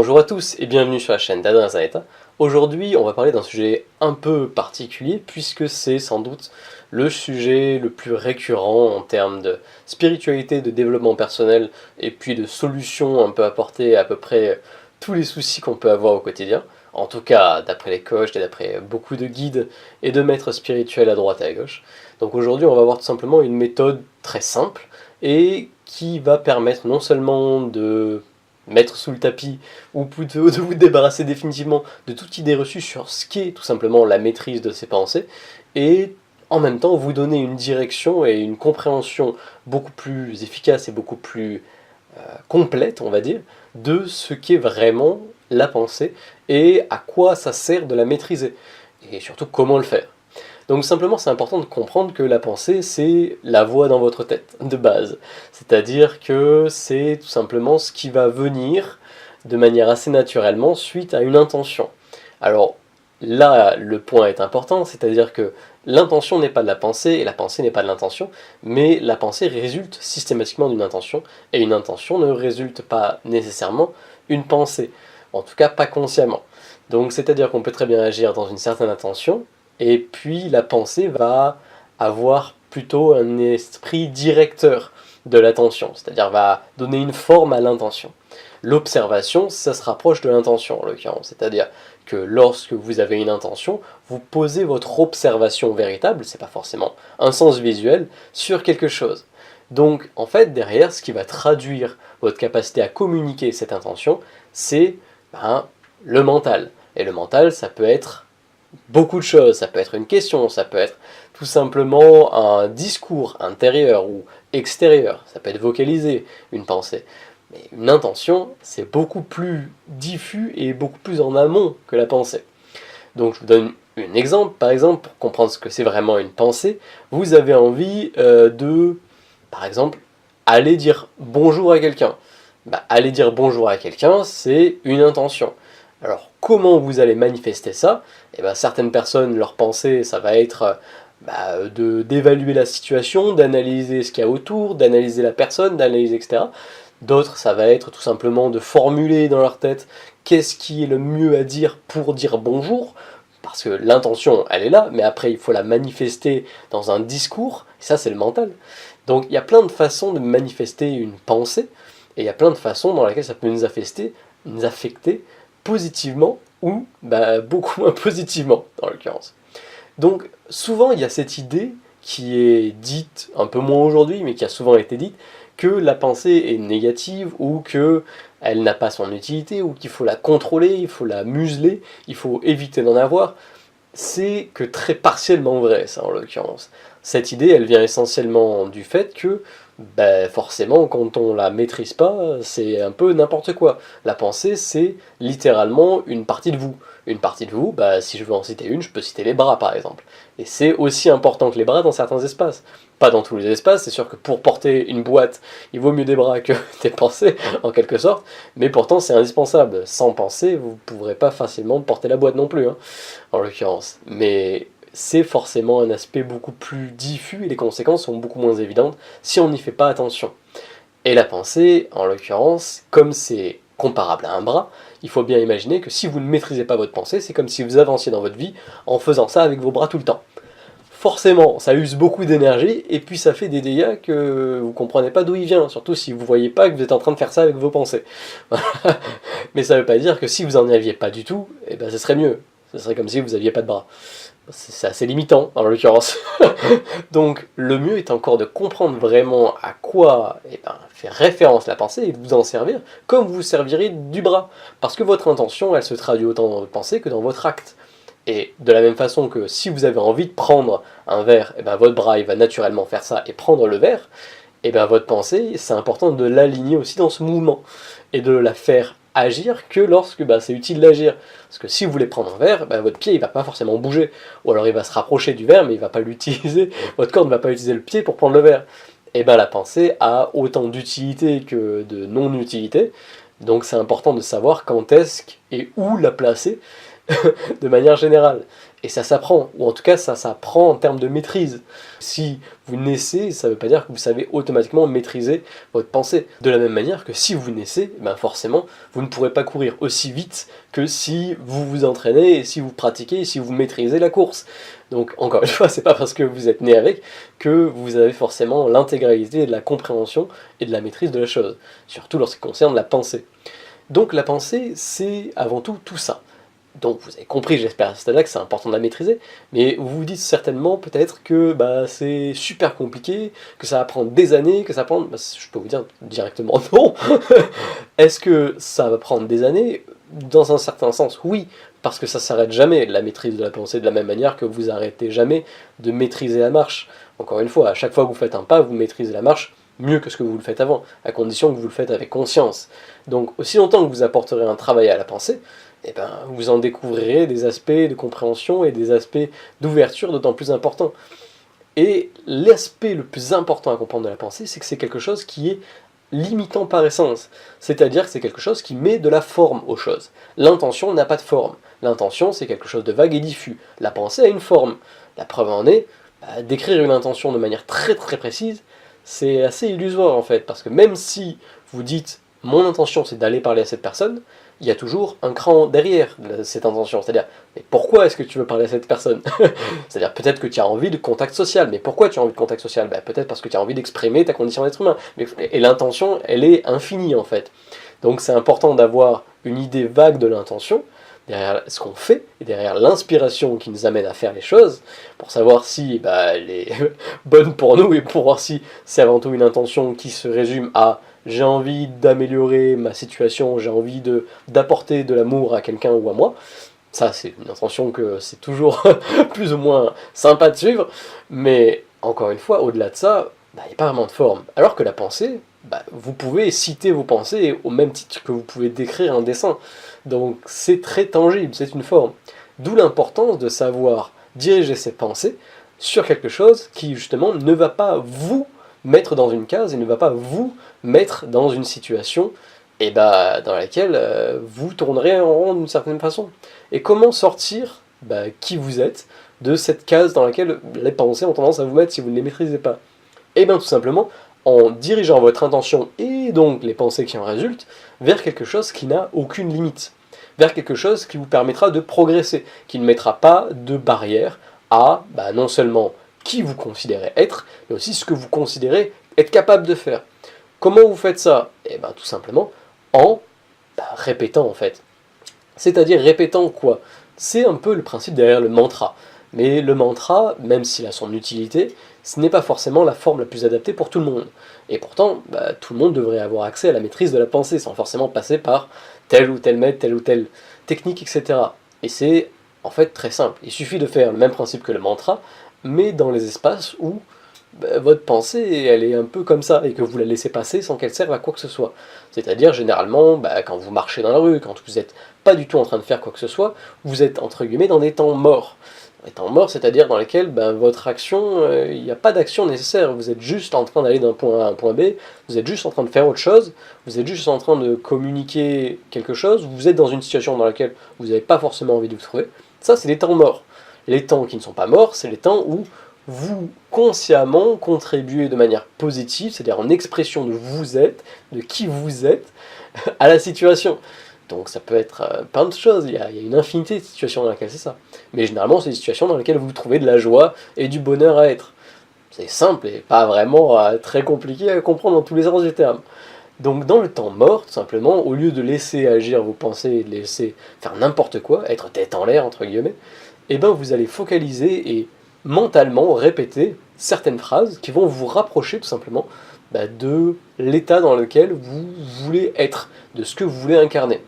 Bonjour à tous et bienvenue sur la chaîne d'Adrien Zanetta. Aujourd'hui, on va parler d'un sujet un peu particulier puisque c'est sans doute le sujet le plus récurrent en termes de spiritualité, de développement personnel et puis de solutions un peu apportées à peu près tous les soucis qu'on peut avoir au quotidien. En tout cas, d'après les coachs et d'après beaucoup de guides et de maîtres spirituels à droite et à gauche. Donc aujourd'hui, on va voir tout simplement une méthode très simple et qui va permettre non seulement de mettre sous le tapis, ou plutôt de vous débarrasser définitivement de toute idée reçue sur ce qu'est tout simplement la maîtrise de ses pensées, et en même temps vous donner une direction et une compréhension beaucoup plus efficace et beaucoup plus complète, on va dire, de ce qu'est vraiment la pensée, et à quoi ça sert de la maîtriser, et surtout comment le faire. Donc simplement, c'est important de comprendre que la pensée, c'est la voix dans votre tête, de base. C'est-à-dire que c'est tout simplement ce qui va venir de manière assez naturellement suite à une intention. Alors là, le point est important, c'est-à-dire que l'intention n'est pas de la pensée et la pensée n'est pas de l'intention, mais la pensée résulte systématiquement d'une intention, et une intention ne résulte pas nécessairement une pensée, en tout cas pas consciemment. Donc c'est-à-dire qu'on peut très bien agir dans une certaine intention, et puis la pensée va avoir plutôt un esprit directeur de l'attention, c'est-à-dire va donner une forme à l'intention. L'observation, ça se rapproche de l'intention en l'occurrence, c'est-à-dire que lorsque vous avez une intention, vous posez votre observation véritable, c'est pas forcément un sens visuel, sur quelque chose. Donc en fait, derrière, ce qui va traduire votre capacité à communiquer cette intention, c'est le mental. Et le mental, ça peut être beaucoup de choses, ça peut être une question, ça peut être tout simplement un discours intérieur ou extérieur, ça peut être vocaliser une pensée. Mais une intention, c'est beaucoup plus diffus et beaucoup plus en amont que la pensée. Donc je vous donne un exemple, par exemple, pour comprendre ce que c'est vraiment une pensée, vous avez envie de, par exemple, aller dire bonjour à quelqu'un. Aller dire bonjour à quelqu'un, c'est une intention. Alors, comment vous allez manifester ça? Certaines personnes, leur pensée, ça va être d'évaluer la situation, d'analyser ce qu'il y a autour, d'analyser la personne, d'analyser, etc. D'autres, ça va être tout simplement de formuler dans leur tête qu'est-ce qui est le mieux à dire pour dire bonjour, parce que l'intention, elle est là, mais après, il faut la manifester dans un discours, et ça, c'est le mental. Donc, il y a plein de façons de manifester une pensée, et il y a plein de façons dans lesquelles ça peut nous affecter positivement ou beaucoup moins positivement, dans l'occurrence. Donc, souvent, il y a cette idée qui est dite, un peu moins aujourd'hui, mais qui a souvent été dite, que la pensée est négative, ou qu'elle n'a pas son utilité, ou qu'il faut la contrôler, il faut la museler, il faut éviter d'en avoir. C'est que très partiellement vrai, ça, en l'occurrence. Cette idée, elle vient essentiellement du fait que, forcément, quand on la maîtrise pas, c'est un peu n'importe quoi. La pensée, c'est littéralement une partie de vous. Une partie de vous, si je veux en citer une, je peux citer les bras, par exemple. Et c'est aussi important que les bras dans certains espaces. Pas dans tous les espaces, c'est sûr que pour porter une boîte, il vaut mieux des bras que des pensées, en quelque sorte, mais pourtant c'est indispensable. Sans pensée, vous ne pourrez pas facilement porter la boîte non plus, en l'occurrence. Mais c'est forcément un aspect beaucoup plus diffus et les conséquences sont beaucoup moins évidentes si on n'y fait pas attention. Et la pensée, en l'occurrence, comme c'est comparable à un bras, il faut bien imaginer que si vous ne maîtrisez pas votre pensée, c'est comme si vous avanciez dans votre vie en faisant ça avec vos bras tout le temps. Forcément, ça use beaucoup d'énergie, et puis ça fait des dégâts que vous comprenez pas d'où il vient, surtout si vous voyez pas que vous êtes en train de faire ça avec vos pensées. Mais ça veut pas dire que si vous en aviez pas du tout, ce serait mieux. Ce serait comme si vous aviez pas de bras. C'est assez limitant, en l'occurrence. Donc, le mieux est encore de comprendre vraiment à quoi fait référence la pensée, et de vous en servir comme vous serviriez du bras. Parce que votre intention, elle se traduit autant dans votre pensée que dans votre acte. Et de la même façon que si vous avez envie de prendre un verre, votre bras il va naturellement faire ça et prendre le verre, votre pensée, c'est important de l'aligner aussi dans ce mouvement, et de la faire agir que lorsque c'est utile d'agir. Parce que si vous voulez prendre un verre, votre pied il va pas forcément bouger, ou alors il va se rapprocher du verre, mais il va pas l'utiliser, votre corps ne va pas utiliser le pied pour prendre le verre. La pensée a autant d'utilité que de non-utilité, donc c'est important de savoir quand est-ce et où la placer, de manière générale. Et ça s'apprend, ou en tout cas ça s'apprend en termes de maîtrise. Si vous naissez, ça ne veut pas dire que vous savez automatiquement maîtriser votre pensée. De la même manière que si vous naissez, ben forcément, vous ne pourrez pas courir aussi vite que si vous vous entraînez, et si vous pratiquez, et si vous maîtrisez la course. Donc encore une fois, c'est pas parce que vous êtes né avec que vous avez forcément l'intégralité de la compréhension et de la maîtrise de la chose, surtout lorsqu'il concerne la pensée. Donc la pensée, c'est avant tout ça. Donc vous avez compris, j'espère à ce stade-là, que c'est important de la maîtriser, mais vous vous dites certainement peut-être que c'est super compliqué, que ça va prendre des années, que ça va prendre... je peux vous dire directement non. Est-ce que ça va prendre des années? Dans un certain sens, oui, parce que ça s'arrête jamais, la maîtrise de la pensée, de la même manière que vous arrêtez jamais de maîtriser la marche. Encore une fois, à chaque fois que vous faites un pas, vous maîtrisez la marche mieux que ce que vous le faites avant, à condition que vous le faites avec conscience. Donc aussi longtemps que vous apporterez un travail à la pensée, vous en découvrirez des aspects de compréhension et des aspects d'ouverture d'autant plus importants. Et l'aspect le plus important à comprendre de la pensée, c'est que c'est quelque chose qui est limitant par essence. C'est-à-dire que c'est quelque chose qui met de la forme aux choses. L'intention n'a pas de forme. L'intention, c'est quelque chose de vague et diffus. La pensée a une forme. La preuve en est, d'écrire une intention de manière très très précise, c'est assez illusoire en fait, parce que même si vous dites « mon intention c'est d'aller parler à cette personne », il y a toujours un cran derrière cette intention, c'est-à-dire « mais pourquoi est-ce que tu veux parler à cette personne ?» C'est-à-dire peut-être que tu as envie de contact social, mais pourquoi tu as envie de contact social? Peut-être parce que tu as envie d'exprimer ta condition d'être humain, et l'intention elle est infinie en fait. Donc c'est important d'avoir une idée vague de l'intention, derrière ce qu'on fait, et derrière l'inspiration qui nous amène à faire les choses, pour savoir si elle est bonne pour nous, et pour voir si c'est avant tout une intention qui se résume à j'ai envie d'améliorer ma situation, j'ai envie d'apporter de l'amour à quelqu'un ou à moi. Ça, c'est une intention que c'est toujours plus ou moins sympa de suivre, mais encore une fois, au-delà de ça, il n'y a pas vraiment de forme. Alors que la pensée, vous pouvez citer vos pensées au même titre que vous pouvez décrire un dessin. Donc c'est très tangible, c'est une forme. D'où l'importance de savoir diriger ses pensées sur quelque chose qui justement ne va pas vous mettre dans une case et ne va pas vous mettre dans une situation dans laquelle vous tournerez en rond d'une certaine façon. Et comment sortir qui vous êtes de cette case dans laquelle les pensées ont tendance à vous mettre si vous ne les maîtrisez pas? Et bien tout simplement en dirigeant votre intention et donc les pensées qui en résultent vers quelque chose qui n'a aucune limite, vers quelque chose qui vous permettra de progresser, qui ne mettra pas de barrière à non seulement qui vous considérez être, mais aussi ce que vous considérez être capable de faire. Comment vous faites ça? Tout simplement en répétant en fait. C'est-à-dire répétant quoi? C'est un peu le principe derrière le mantra. Mais le mantra, même s'il a son utilité, ce n'est pas forcément la forme la plus adaptée pour tout le monde. Et pourtant, tout le monde devrait avoir accès à la maîtrise de la pensée, sans forcément passer par tel ou tel maître, telle ou telle technique, etc. Et c'est en fait très simple. Il suffit de faire le même principe que le mantra, mais dans les espaces où votre pensée, elle est un peu comme ça, et que vous la laissez passer sans qu'elle serve à quoi que ce soit. C'est-à-dire, généralement, quand vous marchez dans la rue, quand vous n'êtes pas du tout en train de faire quoi que ce soit, vous êtes, entre guillemets, dans des temps morts. Des temps morts, c'est-à-dire dans lesquels votre action, il n'y a pas d'action nécessaire, vous êtes juste en train d'aller d'un point A à un point B, vous êtes juste en train de faire autre chose, vous êtes juste en train de communiquer quelque chose, vous êtes dans une situation dans laquelle vous n'avez pas forcément envie de vous trouver. Ça, c'est des temps morts. Les temps qui ne sont pas morts, c'est les temps où vous consciemment contribuez de manière positive, c'est-à-dire en expression de vous êtes, de qui vous êtes, à la situation. Donc ça peut être plein de choses, il y a une infinité de situations dans lesquelles c'est ça. Mais généralement c'est des situations dans lesquelles vous trouvez de la joie et du bonheur à être. C'est simple et pas vraiment très compliqué à comprendre dans tous les sens du terme. Donc dans le temps mort, tout simplement, au lieu de laisser agir vos pensées et de laisser faire n'importe quoi, être tête en l'air entre guillemets, vous allez focaliser et mentalement répéter certaines phrases qui vont vous rapprocher tout simplement de l'état dans lequel vous voulez être, de ce que vous voulez incarner.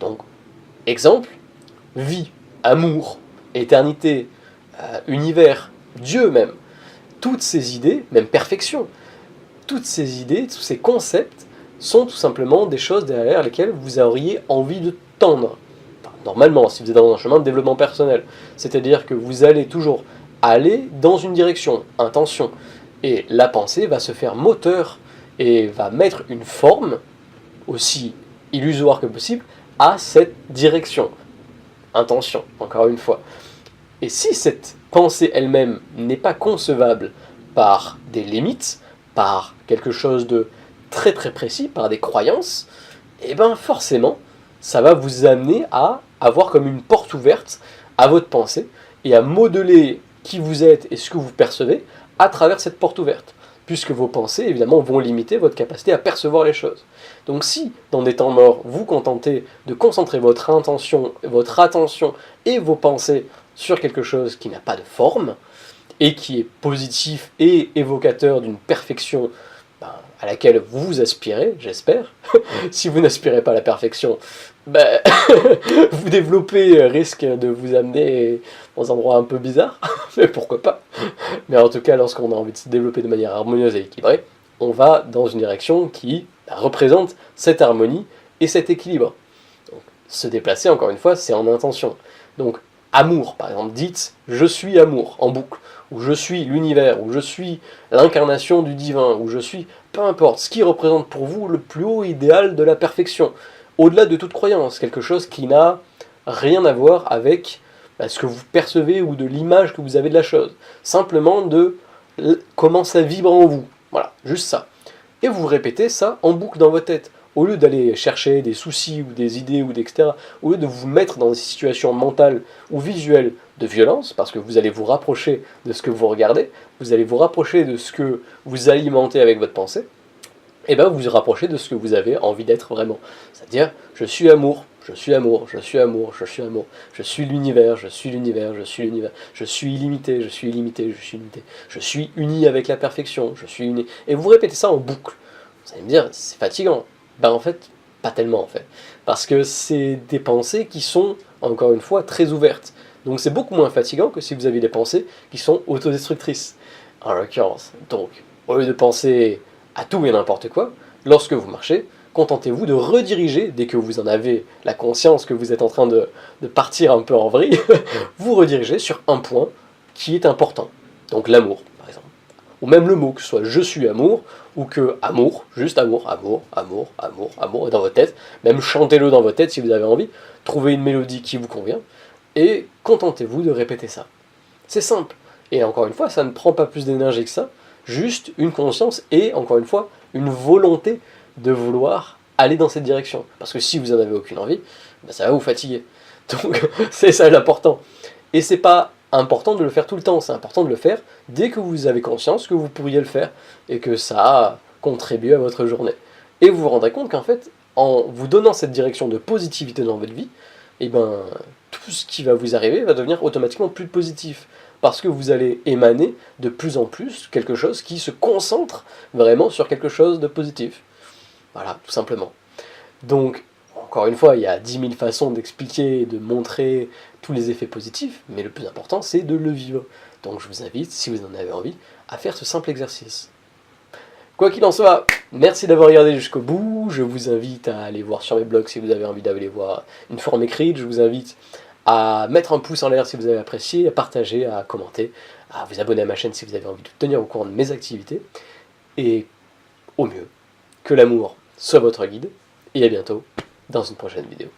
Donc, exemple, vie, amour, éternité, univers, Dieu même. Toutes ces idées, même perfection, toutes ces idées, tous ces concepts sont tout simplement des choses derrière lesquelles vous auriez envie de tendre. Enfin, normalement, si vous êtes dans un chemin de développement personnel. C'est-à-dire que vous allez toujours aller dans une direction, intention. Et la pensée va se faire moteur et va mettre une forme, aussi illusoire que possible, à cette direction. intention, encore une fois. Et si cette pensée elle-même n'est pas concevable par des limites, par quelque chose de très très précis, par des croyances, et bien forcément, ça va vous amener à avoir comme une porte ouverte à votre pensée et à modeler qui vous êtes et ce que vous percevez à travers cette porte ouverte, puisque vos pensées évidemment vont limiter votre capacité à percevoir les choses. Donc si, dans des temps morts, vous contentez de concentrer votre intention, votre attention et vos pensées sur quelque chose qui n'a pas de forme, et qui est positif et évocateur d'une perfection à laquelle vous aspirez, j'espère. Si vous n'aspirez pas à la perfection, vous développez risque de vous amener dans un endroit un peu bizarre, mais pourquoi pas. Mais en tout cas, lorsqu'on a envie de se développer de manière harmonieuse et équilibrée, on va dans une direction qui représente cette harmonie et cet équilibre. Donc, se déplacer, encore une fois, c'est en intention. Donc, amour, par exemple, dites « je suis amour » en boucle, ou « je suis l'univers », ou « je suis l'incarnation du divin », ou « je suis », peu importe, ce qui représente pour vous le plus haut idéal de la perfection, au-delà de toute croyance, quelque chose qui n'a rien à voir avec ce que vous percevez ou de l'image que vous avez de la chose, simplement de comment ça vibre en vous, voilà, juste ça. Et vous répétez ça en boucle dans votre tête. Au lieu d'aller chercher des soucis ou des idées ou etc., au lieu de vous mettre dans des situations mentales ou visuelles de violence, parce que vous allez vous rapprocher de ce que vous regardez, vous allez vous rapprocher de ce que vous alimentez avec votre pensée, et bien vous vous rapprochez de ce que vous avez envie d'être vraiment. C'est-à-dire, je suis amour, je suis amour, je suis amour, je suis amour, je suis l'univers, je suis l'univers, je suis l'univers, je suis illimité, je suis illimité, je suis illimité, je suis uni avec la perfection, je suis uni. Et vous répétez ça en boucle. Vous allez me dire, c'est fatigant. Ben en fait, pas tellement en fait. Parce que c'est des pensées qui sont, encore une fois, très ouvertes. Donc c'est beaucoup moins fatigant que si vous avez des pensées qui sont autodestructrices. En l'occurrence. Donc, au lieu de penser à tout et n'importe quoi, lorsque vous marchez, contentez-vous de rediriger, dès que vous en avez la conscience que vous êtes en train de partir un peu en vrille, vous redirigez sur un point qui est important. Donc l'amour, par exemple. Ou même le mot, que ce soit « je suis amour », ou que amour, juste amour, amour, amour, amour, amour, dans votre tête, même chantez-le dans votre tête si vous avez envie, trouvez une mélodie qui vous convient, et contentez-vous de répéter ça. C'est simple, et encore une fois, ça ne prend pas plus d'énergie que ça, juste une conscience et, encore une fois, une volonté de vouloir aller dans cette direction. Parce que si vous n'en avez aucune envie, ça va vous fatiguer. Donc c'est ça l'important. Et c'est pas important de le faire tout le temps, c'est important de le faire dès que vous avez conscience que vous pourriez le faire et que ça contribue à votre journée. Et vous vous rendrez compte qu'en fait, en vous donnant cette direction de positivité dans votre vie, et tout ce qui va vous arriver va devenir automatiquement plus positif. Parce que vous allez émaner de plus en plus quelque chose qui se concentre vraiment sur quelque chose de positif. Voilà, tout simplement. Donc, encore une fois, il y a 10 000 façons d'expliquer et de montrer tous les effets positifs, mais le plus important, c'est de le vivre. Donc je vous invite, si vous en avez envie, à faire ce simple exercice. Quoi qu'il en soit, merci d'avoir regardé jusqu'au bout, je vous invite à aller voir sur mes blogs si vous avez envie d'aller voir une forme écrite, je vous invite à mettre un pouce en l'air si vous avez apprécié, à partager, à commenter, à vous abonner à ma chaîne si vous avez envie de tenir au courant de mes activités, et au mieux, que l'amour soit votre guide, et à bientôt dans une prochaine vidéo.